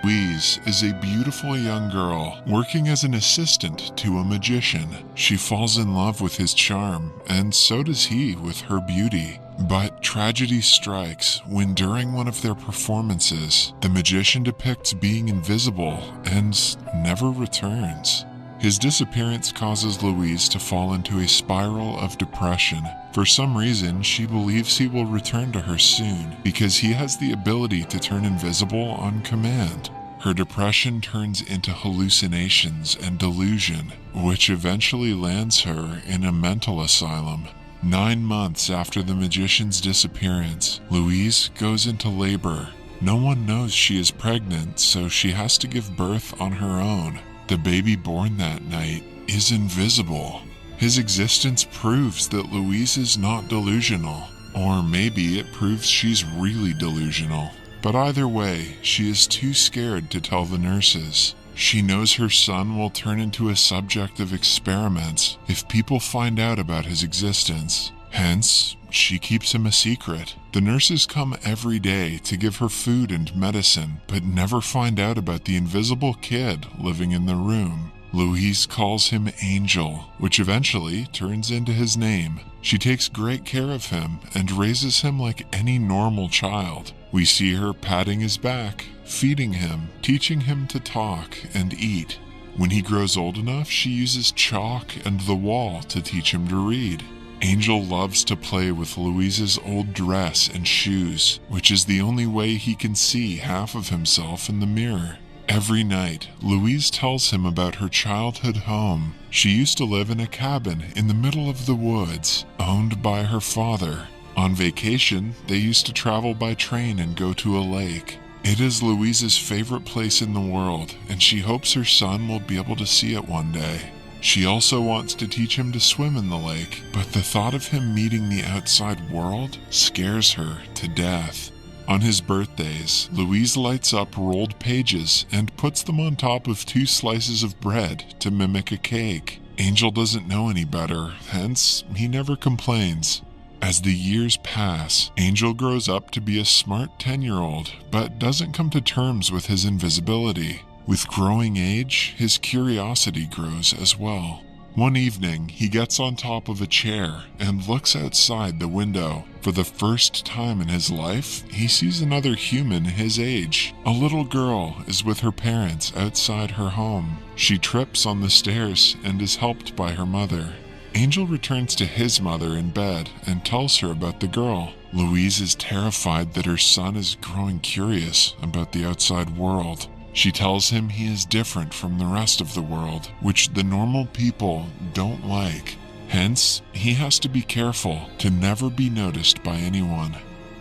Louise is a beautiful young girl working as an assistant to a magician. She falls in love with his charm, and so does he with her beauty. But tragedy strikes when during one of their performances, the magician depicts being invisible and never returns. His disappearance causes Louise to fall into a spiral of depression. For some reason, she believes he will return to her soon because he has the ability to turn invisible on command. Her depression turns into hallucinations and delusion, which eventually lands her in a mental asylum. 9 months after the magician's disappearance, Louise goes into labor. No one knows she is pregnant, so she has to give birth on her own. The baby born that night is invisible. His existence proves that Louise is not delusional, or maybe it proves she's really delusional. But either way, she is too scared to tell the nurses. She knows her son will turn into a subject of experiments if people find out about his existence. Hence, she keeps him a secret. The nurses come every day to give her food and medicine, but never find out about the invisible kid living in the room. Louise calls him Angel, which eventually turns into his name. She takes great care of him and raises him like any normal child. We see her patting his back, feeding him, teaching him to talk and eat. When he grows old enough, she uses chalk and the wall to teach him to read. Angel loves to play with Louise's old dress and shoes, which is the only way he can see half of himself in the mirror. Every night, Louise tells him about her childhood home. She used to live in a cabin in the middle of the woods, owned by her father. On vacation, they used to travel by train and go to a lake. It is Louise's favorite place in the world, and she hopes her son will be able to see it one day. She also wants to teach him to swim in the lake, but the thought of him meeting the outside world scares her to death. On his birthdays, Louise lights up rolled pages and puts them on top of 2 slices of bread to mimic a cake. Angel doesn't know any better, hence he never complains. As the years pass, Angel grows up to be a smart 10-year-old, but doesn't come to terms with his invisibility. With growing age, his curiosity grows as well. One evening, he gets on top of a chair and looks outside the window. For the first time in his life, he sees another human his age. A little girl is with her parents outside her home. She trips on the stairs and is helped by her mother. Angel returns to his mother in bed and tells her about the girl. Louise is terrified that her son is growing curious about the outside world. She tells him he is different from the rest of the world, which the normal people don't like. Hence, he has to be careful to never be noticed by anyone.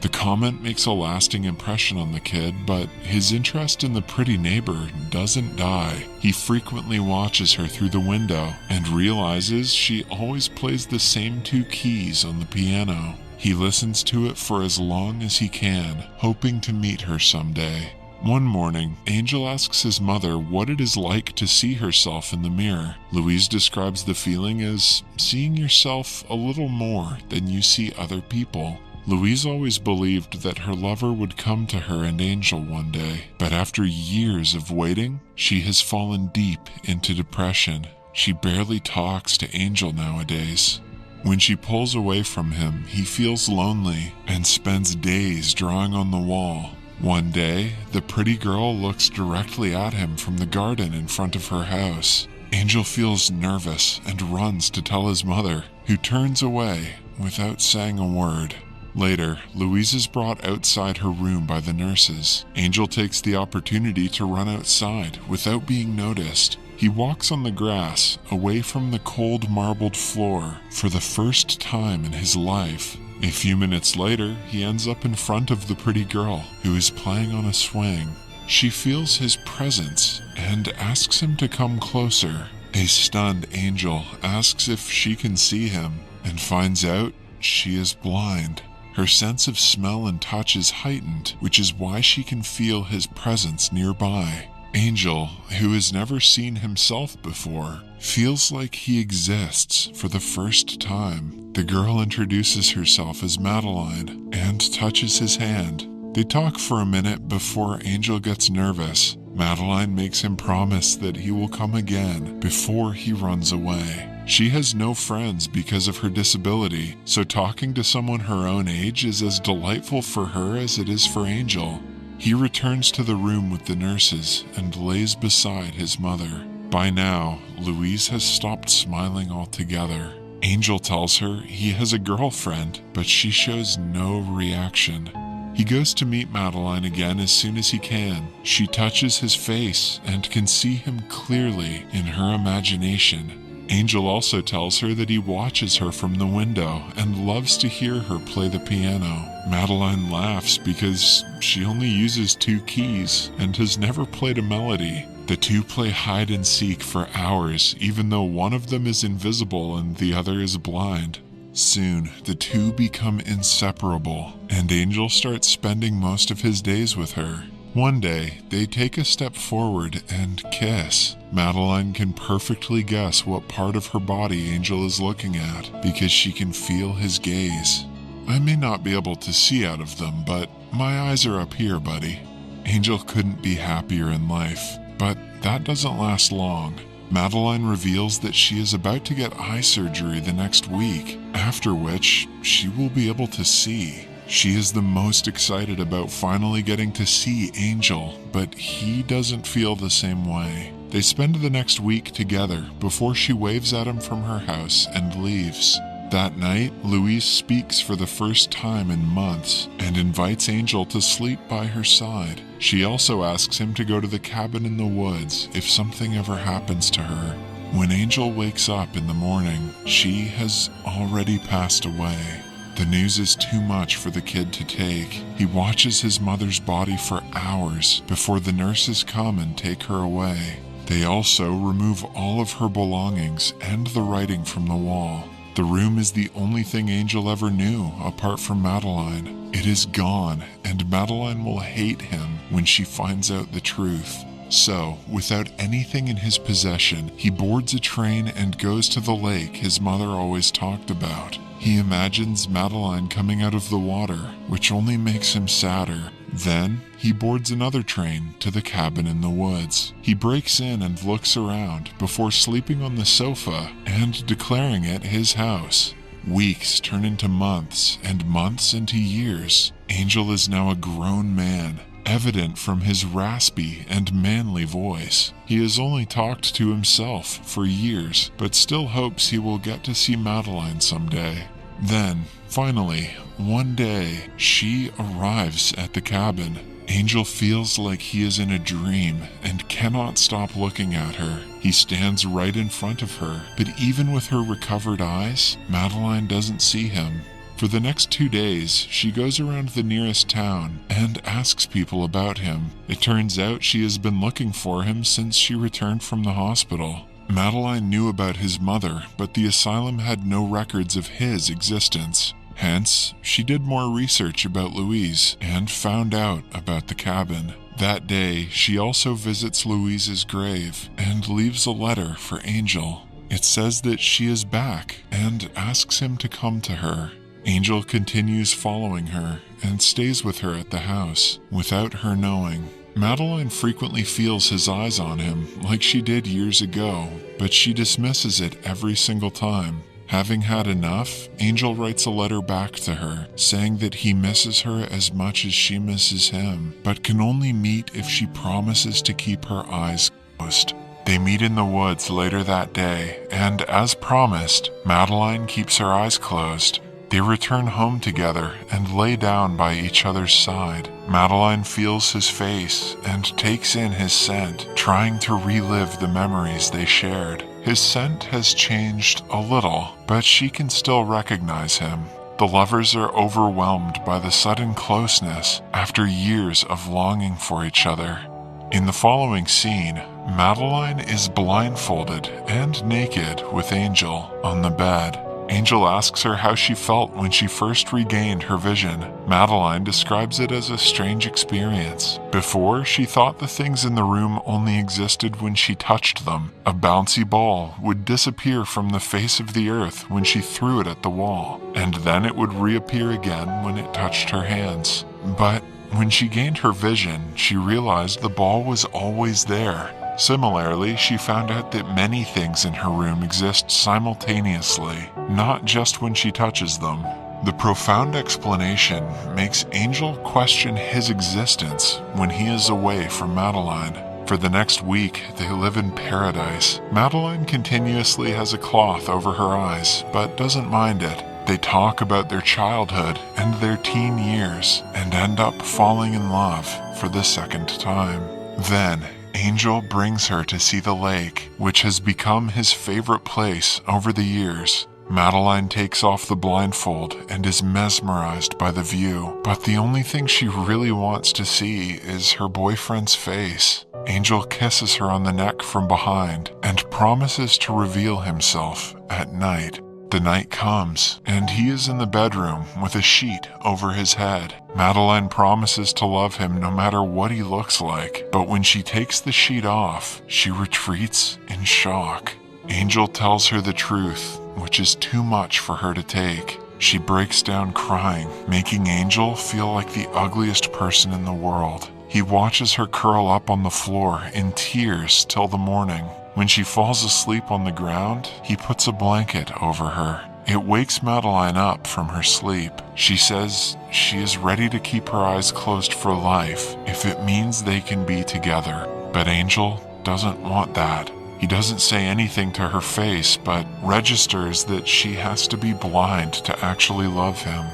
The comment makes a lasting impression on the kid, but his interest in the pretty neighbor doesn't die. He frequently watches her through the window and realizes she always plays the same 2 keys on the piano. He listens to it for as long as he can, hoping to meet her someday. One morning, Angel asks his mother what it is like to see herself in the mirror. Louise describes the feeling as seeing yourself a little more than you see other people. Louise always believed that her lover would come to her and Angel one day, but after years of waiting, she has fallen deep into depression. She barely talks to Angel nowadays. When she pulls away from him, he feels lonely and spends days drawing on the wall. One day, the pretty girl looks directly at him from the garden in front of her house. Angel feels nervous and runs to tell his mother, who turns away without saying a word. Later, Louise is brought outside her room by the nurses. Angel takes the opportunity to run outside without being noticed. He walks on the grass, away from the cold marbled floor, for the first time in his life. A few minutes later, he ends up in front of the pretty girl, who is playing on a swing. She feels his presence and asks him to come closer. A stunned Angel asks if she can see him and finds out she is blind. Her sense of smell and touch is heightened, which is why she can feel his presence nearby. Angel, who has never seen himself before, feels like he exists for the first time. The girl introduces herself as Madeline and touches his hand. They talk for a minute before Angel gets nervous. Madeline makes him promise that he will come again before he runs away. She has no friends because of her disability, so talking to someone her own age is as delightful for her as it is for Angel. He returns to the room with the nurses and lays beside his mother. By now, Louise has stopped smiling altogether. Angel tells her he has a girlfriend, but she shows no reaction. He goes to meet Madeline again as soon as he can. She touches his face and can see him clearly in her imagination. Angel also tells her that he watches her from the window and loves to hear her play the piano. Madeline laughs because she only uses 2 keys and has never played a melody. The two play hide and seek for hours, even though one of them is invisible and the other is blind. Soon, the two become inseparable, and Angel starts spending most of his days with her. One day, they take a step forward and kiss. Madeline can perfectly guess what part of her body Angel is looking at because she can feel his gaze. I may not be able to see out of them, but my eyes are up here, buddy. Angel couldn't be happier in life, but that doesn't last long. Madeline reveals that she is about to get eye surgery the next week, after which she will be able to see. She is the most excited about finally getting to see Angel, but he doesn't feel the same way. They spend the next week together before she waves at him from her house and leaves. That night, Louise speaks for the first time in months and invites Angel to sleep by her side. She also asks him to go to the cabin in the woods if something ever happens to her. When Angel wakes up in the morning, she has already passed away. The news is too much for the kid to take. He watches his mother's body for hours before the nurses come and take her away. They also remove all of her belongings and the writing from the wall. The room is the only thing Angel ever knew apart from Madeline. It is gone, and Madeline will hate him when she finds out the truth. So, without anything in his possession, he boards a train and goes to the lake his mother always talked about. He imagines Madeline coming out of the water, which only makes him sadder. Then, he boards another train to the cabin in the woods. He breaks in and looks around before sleeping on the sofa and declaring it his house. Weeks turn into months, and months into years. Angel is now a grown man, evident from his raspy and manly voice. He has only talked to himself for years, but still hopes he will get to see Madeline someday. Then, finally, one day, she arrives at the cabin. Angel feels like he is in a dream and cannot stop looking at her. He stands right in front of her, but even with her recovered eyes, Madeline doesn't see him. For the next 2 days, she goes around the nearest town and asks people about him. It turns out she has been looking for him since she returned from the hospital. Madeline knew about his mother, but the asylum had no records of his existence. Hence, she did more research about Louise and found out about the cabin. That day, she also visits Louise's grave and leaves a letter for Angel. It says that she is back and asks him to come to her. Angel continues following her and stays with her at the house without her knowing. Madeline frequently feels his eyes on him like she did years ago, but she dismisses it every single time. Having had enough, Angel writes a letter back to her, saying that he misses her as much as she misses him, but can only meet if she promises to keep her eyes closed. They meet in the woods later that day, and as promised, Madeline keeps her eyes closed. They return home together and lay down by each other's side. Madeline feels his face and takes in his scent, trying to relive the memories they shared. His scent has changed a little, but she can still recognize him. The lovers are overwhelmed by the sudden closeness after years of longing for each other. In the following scene, Madeline is blindfolded and naked with Angel on the bed. Angel asks her how she felt when she first regained her vision. Madeline describes it as a strange experience. Before, she thought the things in the room only existed when she touched them. A bouncy ball would disappear from the face of the earth when she threw it at the wall, and then it would reappear again when it touched her hands. But When she gained her vision, she realized the ball was always there. Similarly, she found out that many things in her room exist simultaneously, not just when she touches them. The profound explanation makes Angel question his existence when he is away from Madeline. For the next week, they live in paradise. Madeline continuously has a cloth over her eyes, but doesn't mind it. They talk about their childhood and their teen years, and end up falling in love for the second time. Then, Angel brings her to see the lake, which has become his favorite place over the years. Madeline takes off the blindfold and is mesmerized by the view, but the only thing she really wants to see is her boyfriend's face. Angel kisses her on the neck from behind and promises to reveal himself at night. The night comes, and he is in the bedroom with a sheet over his head. Madeline promises to love him no matter what he looks like, but when she takes the sheet off, she retreats in shock. Angel tells her the truth, which is too much for her to take. She breaks down crying, making Angel feel like the ugliest person in the world. He watches her curl up on the floor in tears till the morning. When she falls asleep on the ground, he puts a blanket over her. It wakes Madeline up from her sleep. She says she is ready to keep her eyes closed for life if it means they can be together. But Angel doesn't want that. He doesn't say anything to her face, but registers that she has to be blind to actually love him.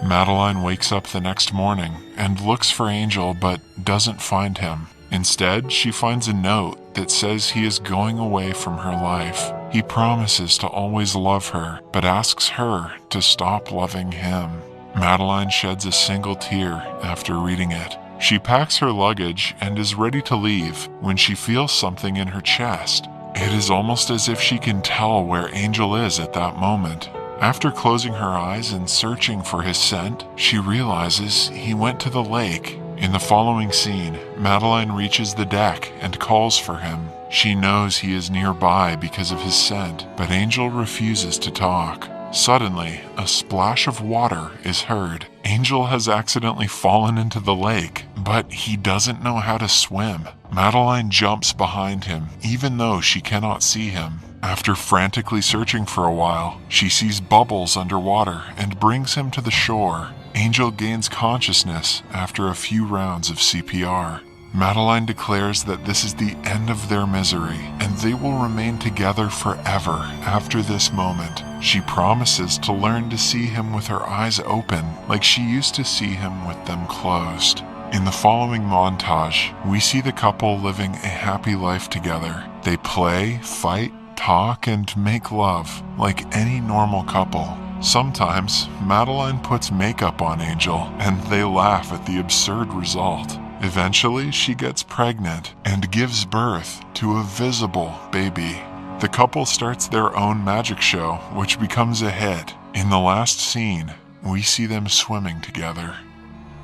Madeline wakes up the next morning and looks for Angel but doesn't find him. Instead, she finds a note that says he is going away from her life. He promises to always love her, but asks her to stop loving him. Madeline sheds a single tear after reading it. She packs her luggage and is ready to leave when she feels something in her chest. It is almost as if she can tell where Angel is at that moment. After closing her eyes and searching for his scent, she realizes he went to the lake. In the following scene, Madeline reaches the deck and calls for him. She knows he is nearby because of his scent, but Angel refuses to talk. Suddenly, a splash of water is heard. Angel has accidentally fallen into the lake, but he doesn't know how to swim. Madeline jumps behind him, even though she cannot see him. After frantically searching for a while, she sees bubbles underwater and brings him to the shore. Angel gains consciousness after a few rounds of CPR. Madeline declares that this is the end of their misery, and they will remain together forever after this moment. She promises to learn to see him with her eyes open, like she used to see him with them closed. In the following montage, we see the couple living a happy life together. They play, fight, talk, and make love like any normal couple. Sometimes, Madeline puts makeup on Angel, and they laugh at the absurd result. Eventually, she gets pregnant and gives birth to a visible baby. The couple starts their own magic show, which becomes a hit. In the last scene, we see them swimming together.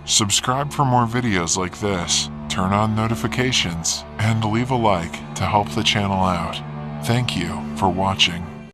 Subscribe for more videos like this, turn on notifications, and leave a like to help the channel out. Thank you for watching.